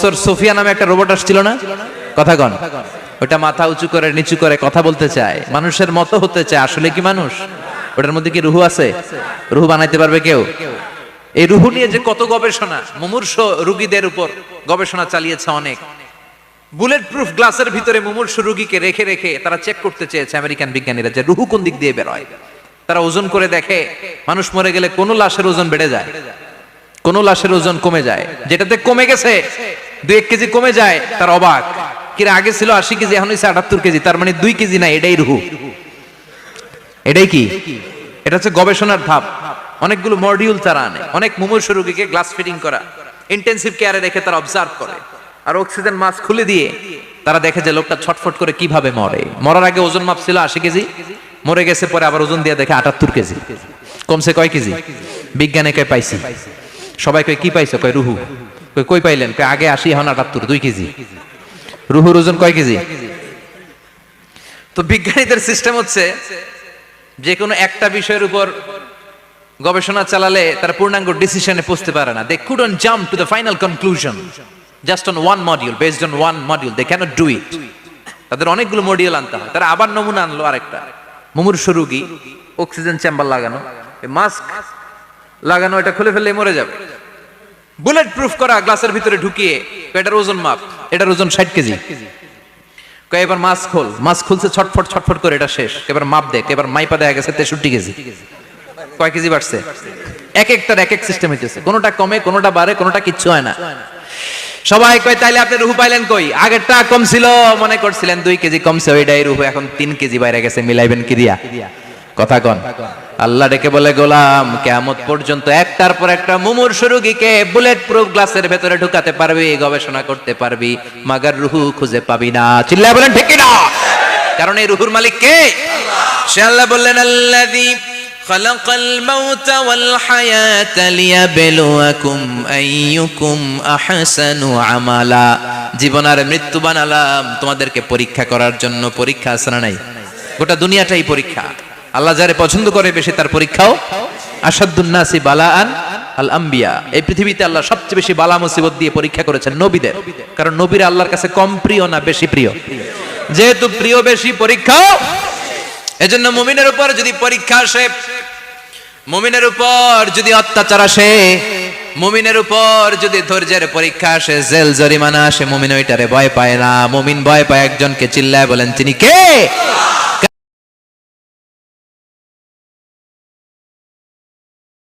বছর সোফিয়া নামে একটা রোবট আসছিল না, কথা কন, ওটা মাথা উঁচু করে নিচু করে কথা বলতে চায়, মানুষের মতো হতে চায়। আসলে কি মানুষ? ওটার মধ্যে কি রুহু আছে? রুহু বানাইতে পারবে কেউ? এই রুহু নিয়ে যে কত গবেষণা, মুমূর্ষ রোগীদের উপর গবেষণা চালিয়েছে অনেক। বুলেট প্রুফ গ্লাসের ভিতরে মুমূর্ষ রোগীকে রেখে রেখে তারা চেক করতে চেয়েছে আমেরিকান বিজ্ঞানীরা যে রুহু কোন দিক দিয়ে বেরোয়। তারা ওজন করে দেখে মানুষ মরে গেলে কোন লাশের ওজন বেড়ে যায়, কোন লাশের ওজন কমে যায়। যেটাতে কমে গেছে 2-1 কেজি কমে যায়, তার অবাক। কিরে আগে ছিল 80 কেজি, এখন হয়েছে 78 কেজি, তার মানে 2 কেজি না, এটাই রুহু। এটাই কি? এটা হচ্ছে গবেষণার ধাপ। অনেকগুলো মডিউল তারা আনে, অনেক মুমূর্ষ রোগীকে গ্লাস ফিটিং করা, ইন্টেনসিভ কেয়ারে রেখে তারা অবজার্ভ করে, আর অক্সিজেন মাস্ক খুলে দিয়ে তারা দেখে যে লোকটা ছটফট করে কিভাবে মরে। মরার আগে ওজন মাপ ছিল 80 কেজি, মরে গেছে পরে আবার ওজন দিয়ে দেখে 78 কেজি। কমছে কয় কেজি? বিজ্ঞানে কয় পাইছি। সবাই কয় কি পাইছো? কয় রুহু। কই পাইলেন? কয় আগে 80 এখন 78, 2 কেজি। রুহুর ওজন কয় কেজি? তো বিজ্ঞানীদের সিস্টেম হচ্ছে যে কোনো একটা বিষয়ের উপর গবেষণা চালালে তারা পূর্ণাঙ্গ ডিসিশনে পৌঁছতে পারে না। They couldn't jump to the final conclusion just on one module, based on one module, they can't do it. তাদের অনেকগুলো মডিউল আনতে হয়। তারা আবার নমুনা আনলো আরেকটা, মুমূর্ষ রোগী, অক্সিজেন চেম্বার লাগানো, মাস্ক লাগানো, এটা খুলে ফেললে মরে যাবে। বুলেট প্রুফ করা গ্লাসের ভিতরে ঢুকিয়ে এটার ওজন মাপ, এটার ওজন 60 কেজি। কয় এবার মাস্ক খোল, মাস্ক খুলছে ছটফট ছটফট করে, এটা শেষ। এবার মাপ দেখ, এবার মাইপা দেখা গেছে 63 কেজি। কয় কেজি বাড়ছে? এক একটার এক এক সিস্টেম হইতেছে, কোনোটা কমে, কোনোটা বাড়ে, কোনোটা কিচ্ছু হয় না। সবাই কয় তাইলে আপনি রুহু পাইলেন কই? আগেরটা কম ছিল, মনে করছিলেন 2 কেজি কমছে, ওইটাই রুহু, এখন 3 কেজি বাইরে গেছে, মিলাইবেন কি দিয়া? কথা কন। আল্লাহ ডেকে বলে, গোলাম কিয়ামত পর্যন্ত একটার পর একটা মুমূর্ষ রোগীকে বুলেট প্রুফ গ্লাসের ভেতরে ঢুকাতে পারবি, গবেষণা করতে পারবি, মাগার রুহু খুঁজে পাবি না। চিল্লায় বলেন ঠিক কিনা? কারণ এই রুহুর মালিক কে? সে আল্লাহ বললেন, আল্লাযী খালাকাল মাউতা ওয়াল হায়াতা লিয়াবলুয়াকুম আইয়ুকুম আহসানু আমালা। জীবন আর মৃত্যু বানালাম তোমাদেরকে পরীক্ষা করার জন্য। পরীক্ষা আছে না নাই? গোটা দুনিয়াটাই পরীক্ষা। আল্লাহ যারে পছন্দ করে বেশি তার পরীক্ষাও। আশাদ্দুন নাসি বালাআন আল আম্বিয়া। এই পৃথিবীতে আল্লাহ সবচেয়ে বেশি বালা মুসিবত দিয়ে পরীক্ষা করেছেন নবীদের। কারণ নবীরা আল্লাহর কাছে কম প্রিয় না বেশি প্রিয়? যেহেতু প্রিয় বেশি, পরীক্ষাও। এজন্য মুমিনের উপর যদি পরীক্ষা আসে, মুমিনের উপর যদি অত্যাচার আসে, মুমিনের উপর যদি ধৈর্যের পরীক্ষা আসে, জেল জরিমানা আসে, মুমিন ওইটারে ভয় পায় না। মুমিন ভয় পায় একজনকে। চিল্লায় বলেন তিনি কে?